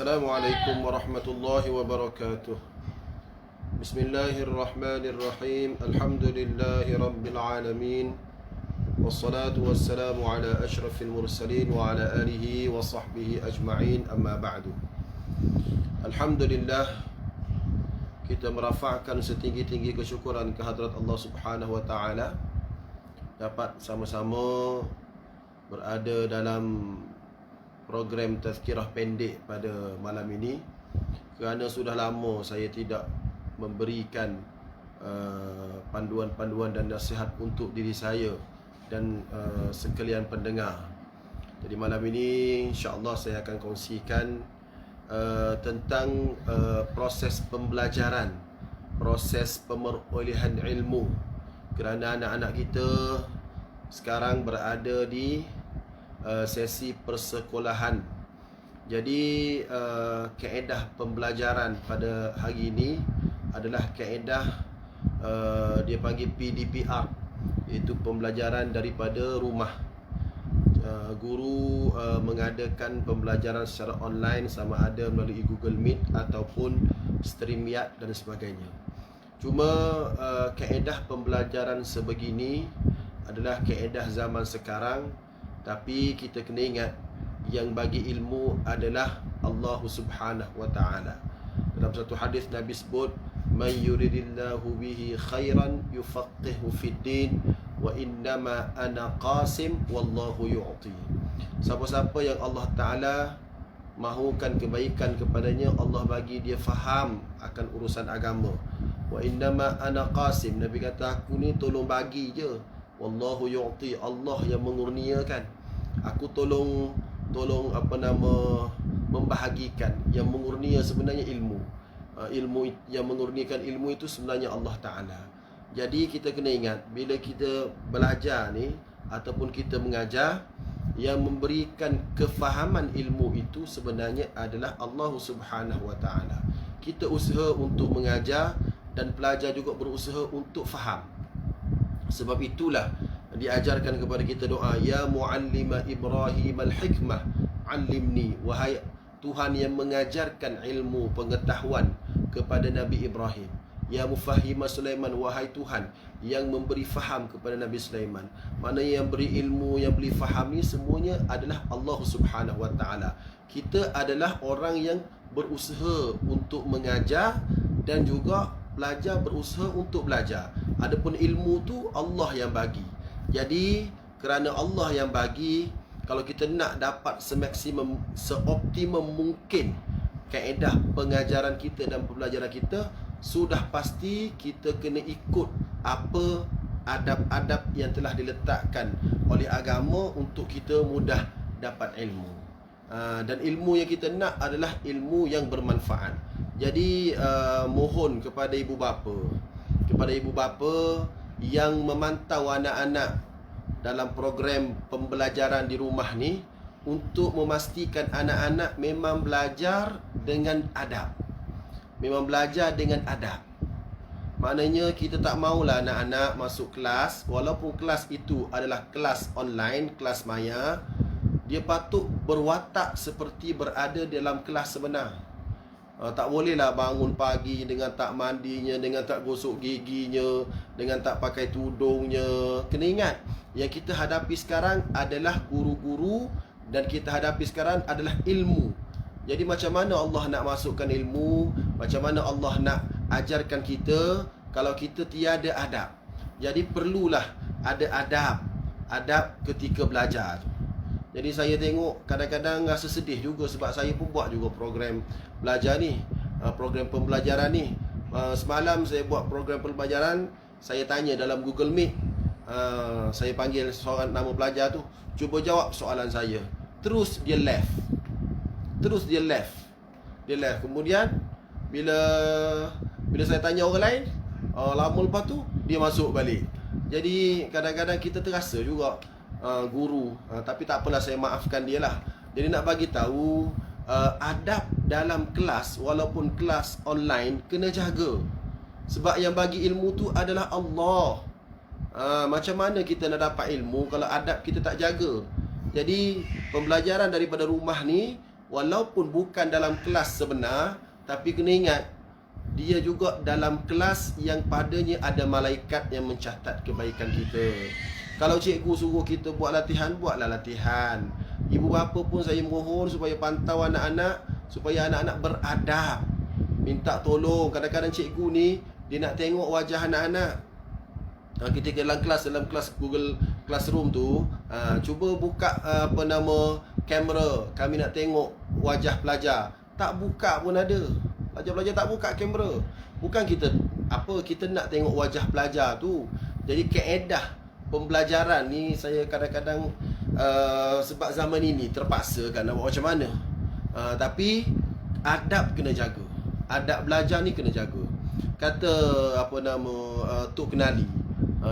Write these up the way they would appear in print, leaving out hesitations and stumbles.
Assalamualaikum warahmatullahi wabarakatuh. Bismillahirrahmanirrahim. Alhamdulillahi rabbil alamin. Wassalatu wassalamu ala ashrafil mursalin wa ala alihi wa sahbihi ajma'in, amma ba'du. Alhamdulillah, kita merafa'kan setinggi-tinggi kesyukuran kehadrat Allah Subhanahu wa ta'ala, dapat sama-sama berada dalam program tazkirah pendek pada malam ini, kerana sudah lama saya tidak memberikan panduan-panduan dan nasihat untuk diri saya dan sekalian pendengar. Jadi malam ini insya-Allah saya akan kongsikan tentang proses pembelajaran, proses pemerolehan ilmu, kerana anak-anak kita sekarang berada di sesi persekolahan. Jadi kaedah pembelajaran pada hari ini adalah kaedah dia panggil PDPR, iaitu pembelajaran daripada rumah. Guru mengadakan pembelajaran secara online, sama ada melalui Google Meet ataupun StreamYard dan sebagainya. Cuma kaedah pembelajaran sebegini adalah kaedah zaman sekarang, tapi kita kena ingat yang bagi ilmu adalah Allah Subhanahu wa ta'ala. Dalam satu hadis Nabi sebut, "Man yuridillahu bihi khairan yufaqihu fid din wa innama ana qasim wallahu yu'ti." Siapa-siapa yang Allah Ta'ala mahukan kebaikan kepadanya, Allah bagi dia faham akan urusan agama. Wa innama ana qasim, Nabi kata aku ni tolong bagi je. Wallahu yu'ti, Allah yang mengurniakan. Aku tolong membahagikan. Yang mengurnia sebenarnya ilmu. Ilmu yang mengurniakan ilmu itu sebenarnya Allah Ta'ala. Jadi kita kena ingat, bila kita belajar ni ataupun kita mengajar, yang memberikan kefahaman ilmu itu sebenarnya adalah Allah Subhanahu wa ta'ala. Kita usaha untuk mengajar dan pelajar juga berusaha untuk faham. Sebab itulah diajarkan kepada kita doa, "Ya muallima Ibrahim al-hikmah, 'allimni." Wahai Tuhan yang mengajarkan ilmu pengetahuan kepada Nabi Ibrahim. "Ya mufahhima Sulaiman." Wahai Tuhan yang memberi faham kepada Nabi Sulaiman. Mana yang beri ilmu, yang beri faham ni semuanya adalah Allah Subhanahu wa ta'ala. Kita adalah orang yang berusaha untuk mengajar dan juga pelajar berusaha untuk belajar. Adapun ilmu tu Allah yang bagi. Jadi kerana Allah yang bagi, kalau kita nak dapat semaksimum, seoptimum mungkin kaedah pengajaran kita dan pembelajaran kita, sudah pasti kita kena ikut apa adab-adab yang telah diletakkan oleh agama untuk kita mudah dapat ilmu. Dan ilmu yang kita nak adalah ilmu yang bermanfaat. Jadi mohon kepada ibu bapa yang memantau anak-anak dalam program pembelajaran di rumah ni, untuk memastikan anak-anak memang belajar dengan adab. Memang belajar dengan adab. Maknanya kita tak maulah anak-anak masuk kelas, walaupun kelas itu adalah kelas online, kelas maya, dia patut berwatak seperti berada dalam kelas sebenar. Tak bolehlah bangun pagi dengan tak mandinya, dengan tak gosok giginya, dengan tak pakai tudungnya. Kena ingat, yang kita hadapi sekarang adalah guru-guru, dan kita hadapi sekarang adalah ilmu. Jadi macam mana Allah nak masukkan ilmu, macam mana Allah nak ajarkan kita kalau kita tiada adab? Jadi perlulah ada adab ketika belajar. Jadi saya tengok kadang-kadang rasa sedih juga, sebab saya pun buat juga program belajar ni, program pembelajaran ni. Semalam saya buat program pembelajaran, saya tanya dalam Google Meet, saya panggil seorang nama pelajar tu, cuba jawab soalan saya. Terus dia left. Kemudian bila saya tanya orang lain, lama lepas tu dia masuk balik. Jadi kadang-kadang kita terasa juga guru, tapi tak apalah, saya maafkan dia lah. Jadi nak bagi tahu, adab dalam kelas, walaupun kelas online, kena jaga. Sebab yang bagi ilmu tu adalah Allah. Macam mana kita nak dapat ilmu kalau adab kita tak jaga? Jadi pembelajaran daripada rumah ni, walaupun bukan dalam kelas sebenar, tapi kena ingat dia juga dalam kelas yang padanya ada malaikat yang mencatat kebaikan kita. Kalau cikgu suruh kita buat latihan, buatlah latihan. Ibu bapa pun saya mohon supaya pantau anak-anak, supaya anak-anak beradab. Minta tolong. Kadang-kadang cikgu ni dia nak tengok wajah anak-anak. Kita dalam kelas Google Classroom tu, cuba buka kamera. Kami nak tengok wajah pelajar. Tak buka pun ada. Pelajar-pelajar tak buka kamera. Bukan kita nak tengok wajah pelajar tu. Jadi kaedah pembelajaran ni saya kadang-kadang sebab zaman ini terpaksa kan nak buat macam mana. Tapi adab kena jaga. Adab belajar ni kena jaga. Kata Tok Kenali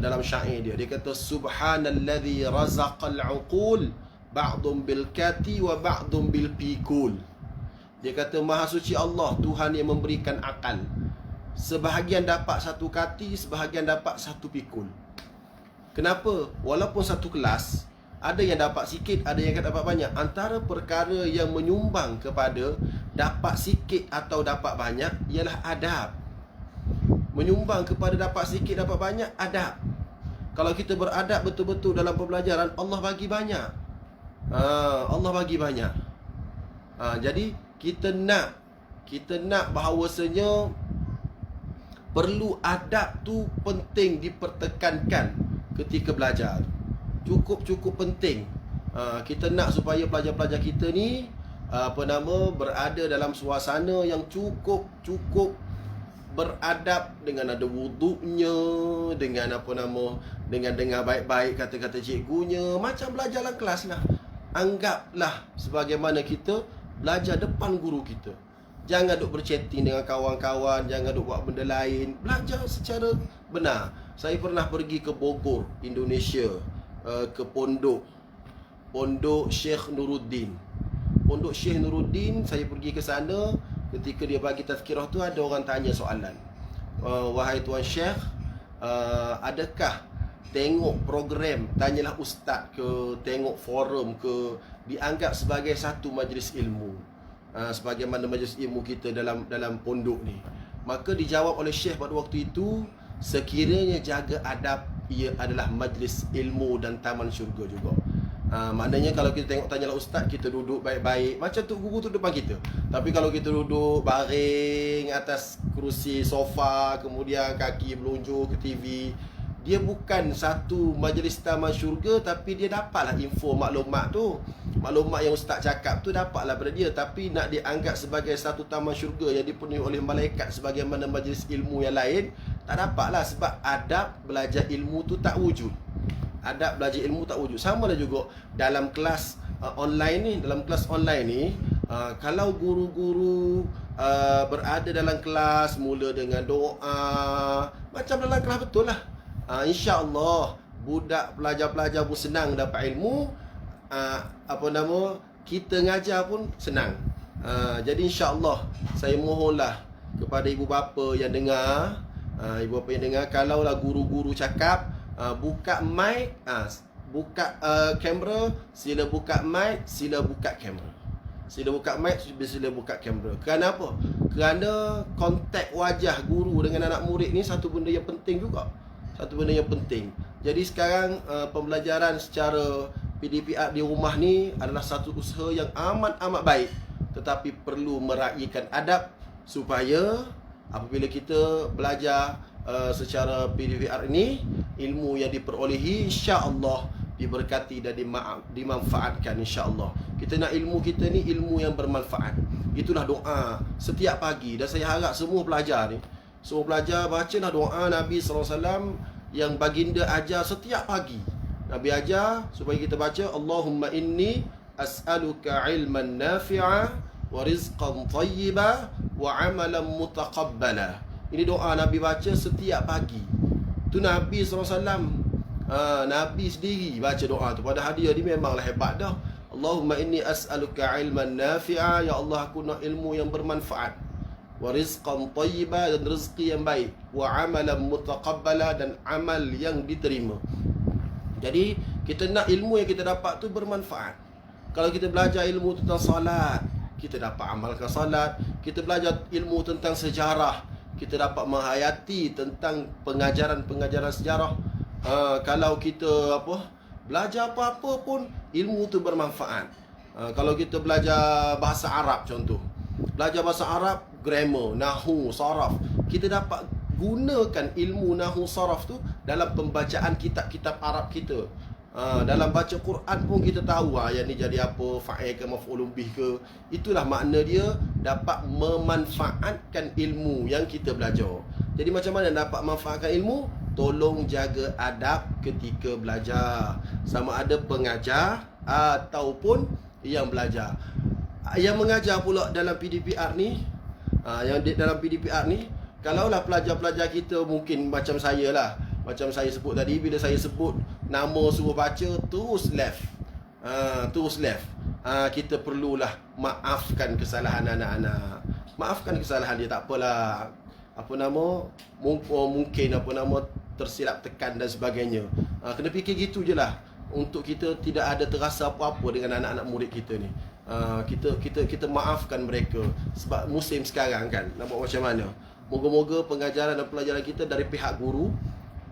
dalam syair dia kata subhanallazi razaqal uqul ba'dhum bil kati wa ba'dhum bil pikul. Dia kata maha suci Allah, Tuhan yang memberikan akal. Sebahagian dapat satu kati, sebahagian dapat satu pikul. Kenapa? Walaupun satu kelas, ada yang dapat sikit, ada yang dapat banyak. Antara perkara yang menyumbang kepada dapat sikit atau dapat banyak ialah adab. Menyumbang kepada dapat sikit, dapat banyak, adab. Kalau kita beradab betul-betul dalam pembelajaran, Allah bagi banyak. Allah bagi banyak. Jadi kita nak bahawasanya perlu adab tu penting dipertekankan ketika belajar. Cukup penting. Kita nak supaya pelajar-pelajar kita ni berada dalam suasana yang cukup beradab, dengan ada wuduknya, dengan dengan dengar baik-baik kata-kata cikgunya, macam belajar dalam kelas lah. Anggaplah sebagaimana kita belajar depan guru kita. Jangan duk berchatting dengan kawan-kawan, jangan duk buat benda lain. Belajar secara benar. Saya pernah pergi ke Bogor, Indonesia, ke Pondok Syekh Nuruddin. Pondok Syekh Nuruddin, saya pergi ke sana. Ketika dia bagi tazkirah tu, ada orang tanya soalan. Wahai Tuan Syekh, adakah tengok program Tanyalah Ustaz ke, tengok forum ke, dianggap sebagai satu majlis ilmu, sebagaimana majlis ilmu kita dalam pondok ni? Maka dijawab oleh Syekh pada waktu itu, sekiranya jaga adab, ia adalah majlis ilmu dan taman syurga juga. Maknanya kalau kita tengok Tanyalah Ustaz, kita duduk baik-baik macam tu, guru tu depan kita. Tapi kalau kita duduk baring atas kerusi sofa, kemudian kaki melunjuk ke TV, dia bukan satu majlis taman syurga, tapi dia dapatlah info maklumat tu. Maklumat yang Ustaz cakap tu dapatlah pada dia, tapi nak dianggap sebagai satu taman syurga yang dipenuhi oleh malaikat sebagaimana majlis ilmu yang lain, tak dapatlah, sebab adab belajar ilmu tu tak wujud. Adab belajar ilmu tak wujud. Sama lah juga dalam kelas online ni, kalau guru-guru berada dalam kelas, mula dengan doa, macam dalam kelas betul lah. InsyaAllah budak pelajar-pelajar pun senang dapat ilmu. Kita ngajar pun senang. Jadi insyaAllah saya mohonlah kepada ibu bapa yang dengar, kalaulah guru-guru cakap, buka mic, buka kamera, sila buka mic, sila buka kamera. Sila buka mic, sila buka kamera. Kenapa? Kerana kontak wajah guru dengan anak murid ni satu benda yang penting juga. Satu benda yang penting. Jadi sekarang pembelajaran secara PDPR di rumah ni adalah satu usaha yang amat baik, tetapi perlu meraihkan adab supaya apabila kita belajar secara PDPR ini, ilmu yang diperolehi insya-Allah diberkati dan dimanfaatkan insya-Allah. Kita nak ilmu kita ni ilmu yang bermanfaat. Itulah doa setiap pagi, dan saya harap semua pelajar ni, semua pelajar bacalah doa Nabi SAW yang baginda ajar setiap pagi. Nabi ajar supaya kita baca, Allahumma inni as'aluka ilman nafi'a wa rizqan tayyiba wa amalan mutaqabbala. Ini doa Nabi baca setiap pagi. Tu Nabi SAW, Nabi sendiri baca doa tu. Padahal dia ni memanglah hebat dah. Allahumma inni as'aluka ilman nafi'a, ya Allah aku nak ilmu yang bermanfaat, wa rizqan tayyiba, dan rezeki yang baik, wa amalan mutaqabbala, dan amal yang diterima. Jadi kita nak ilmu yang kita dapat tu bermanfaat. Kalau kita belajar ilmu tentang salat, kita dapat amalkan salat. Kita belajar ilmu tentang sejarah, kita dapat menghayati tentang pengajaran-pengajaran sejarah. Kalau kita belajar apa-apa pun, ilmu tu bermanfaat. Kalau kita belajar bahasa Arab contoh, belajar bahasa Arab, grammar, nahu, saraf, kita dapat gunakan ilmu nahu saraf tu dalam pembacaan kitab-kitab Arab kita. Dalam baca Quran pun kita tahu yang ni jadi apa, fa'il ke maf'ulun bih ke. Itulah makna dia dapat memanfaatkan ilmu yang kita belajar. Jadi macam mana dapat manfaatkan ilmu? Tolong jaga adab ketika belajar, sama ada pengajar ataupun yang belajar. Yang mengajar pula dalam PDPR ni, dalam PDPR ni, kalaulah pelajar-pelajar kita mungkin macam saya lah, macam saya sebut tadi, bila saya sebut nama suruh baca, terus left. Kita perlulah maafkan kesalahan anak-anak. Maafkan kesalahan dia, tak apalah. Mungkin tersilap tekan dan sebagainya. Kena fikir gitu je lah, untuk kita tidak ada terasa apa-apa dengan anak-anak murid kita ni. Kita maafkan mereka, sebab musim sekarang kan, nak buat macam mana. Moga-moga pengajaran dan pelajaran kita dari pihak guru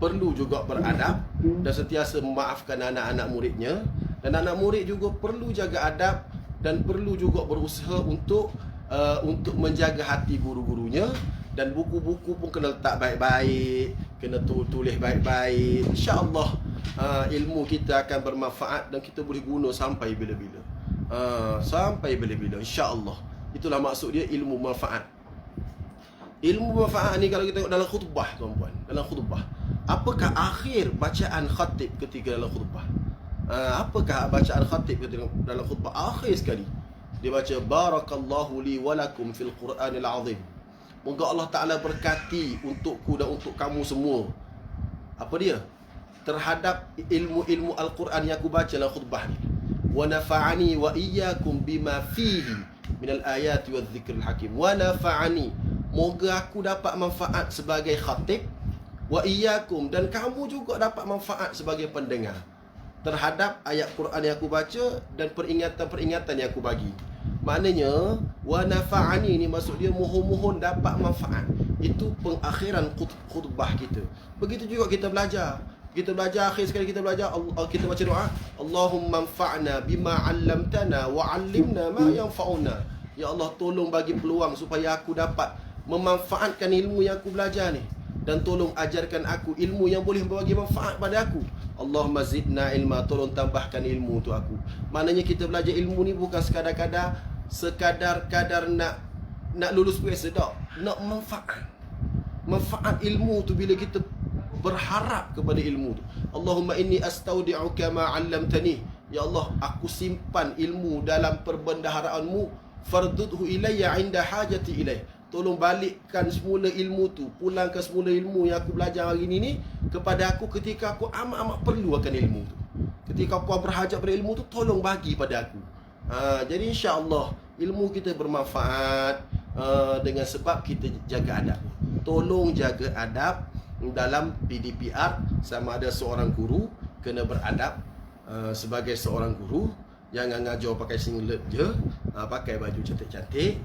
perlu juga beradab dan sentiasa memaafkan anak-anak muridnya, dan anak murid juga perlu jaga adab dan perlu juga berusaha untuk menjaga hati guru-gurunya. Dan buku-buku pun kena letak baik-baik, kena tulis baik-baik. InsyaAllah ilmu kita akan bermanfaat dan kita boleh guna sampai bila-bila. Sampai bila-bila, insyaAllah. Itulah maksud dia, ilmu manfaat. Ilmu manfaat ni kalau kita tengok dalam khutbah, tuan-puan, dalam khutbah, apakah akhir bacaan khatib ketika dalam khutbah? Apakah bacaan khatib ketika dalam khutbah? Akhir sekali dia baca, barakallahu li walakum fil Quranil azim. Moga Allah Ta'ala berkati untukku dan untuk kamu semua. Apa dia? Terhadap ilmu-ilmu Al-Quran yang aku baca dalam khutbah ni. Wa nafa'ani wa iyyakum bima fihi minal ayati wa dhikril hakim. Wa nafa'ani, moga aku dapat manfaat sebagai khatib, wa iyyakum, dan kamu juga dapat manfaat sebagai pendengar terhadap ayat Quran yang aku baca dan peringatan-peringatan yang aku bagi. Maknanya wa nafa'ani ni maksud dia mohon-mohon dapat manfaat. Itu pengakhiran khutbah kita. Begitu juga kita belajar. Kita belajar, akhir sekali kita belajar, kita baca doa, Allahumma anfa'na bima 'allamtana wa 'allimna ma yanfa'una. Ya Allah, tolong bagi peluang supaya aku dapat memanfaatkan ilmu yang aku belajar ni, dan tolong ajarkan aku ilmu yang boleh membagi manfaat pada aku. Allahumma zidna ilma, tolong tambahkan ilmu tu aku. Maknanya kita belajar ilmu ni bukan sekadar-kadar nak lulus biasa, tak. Nak manfaat ilmu tu bila kita berharap kepada ilmu tu. Allahumma inni astaudi'uka ma 'allamtani. Ya Allah, aku simpan ilmu dalam perbendaharaanmu. Fardudhu ilayya 'inda hajati ilaih. Tolong balikkan semula ilmu tu, pulangkan semula ilmu yang aku belajar hari ni kepada aku ketika aku amat-amat perlu akan ilmu tu. Ketika aku berhajat pada ilmu tu, tolong bagi pada aku. Jadi insya-Allah ilmu kita bermanfaat dengan sebab kita jaga adab. Tolong jaga adab dalam PDPR. Sama ada seorang guru kena beradab sebagai seorang guru. Jangan ngajar pakai singlet je, pakai baju cantik-cantik,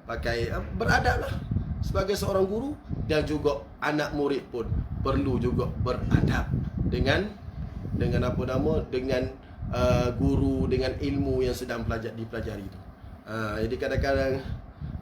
pakai beradab lah sebagai seorang guru. Dan juga anak murid pun perlu juga beradab dengan guru, dengan ilmu yang sedang dipelajari tu. Jadi kadang-kadang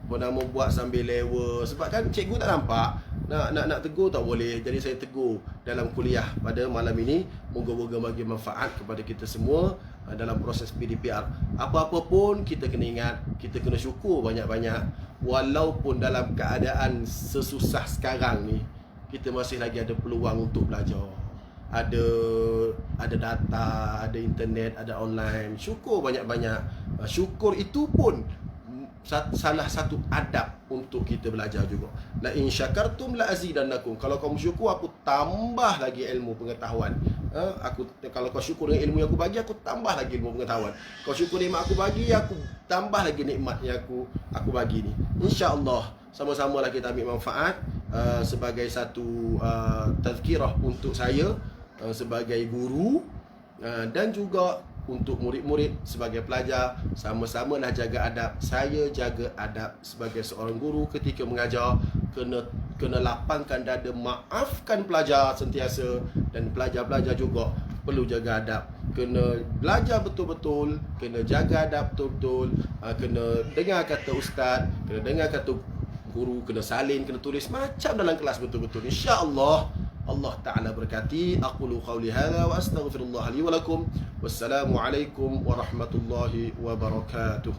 buat sambil lewa, sebab kan cikgu tak nampak. Nak tegur tak boleh. Jadi saya tegur dalam kuliah pada malam ini. Moga-moga bagi manfaat kepada kita semua dalam proses PDPR. Apa-apa pun kita kena ingat, kita kena syukur banyak-banyak. Walaupun dalam keadaan sesusah sekarang ni, kita masih lagi ada peluang untuk belajar. Ada data, ada internet, ada online. Syukur banyak-banyak. Syukur itu pun salah satu adab untuk kita belajar juga. La in syakartum la azidannakum. Kalau kamu syukur, aku tambah lagi ilmu pengetahuan. Kalau kau syukur dengan ilmu yang aku bagi, aku tambah lagi ilmu pengetahuan. Kau syukur nikmat aku bagi, aku tambah lagi nikmat yang aku bagi ni. InsyaAllah sama-samalah kita ambil manfaat sebagai satu tazkirah untuk saya sebagai guru, dan juga untuk murid-murid sebagai pelajar, sama-samalah jaga adab. Saya jaga adab sebagai seorang guru ketika mengajar, kena lapangkan dada, maafkan pelajar sentiasa, dan pelajar-pelajar juga perlu jaga adab. Kena belajar betul-betul, kena jaga adab betul-betul, kena dengar kata ustaz, kena dengar kata guru, kena salin, kena tulis macam dalam kelas betul-betul. InsyaAllah Allah Ta'ala berkati. Aqulu qawli hadha wa astaghfirullah li wa lakum. Wassalamualaikum warahmatullahi wabarakatuh.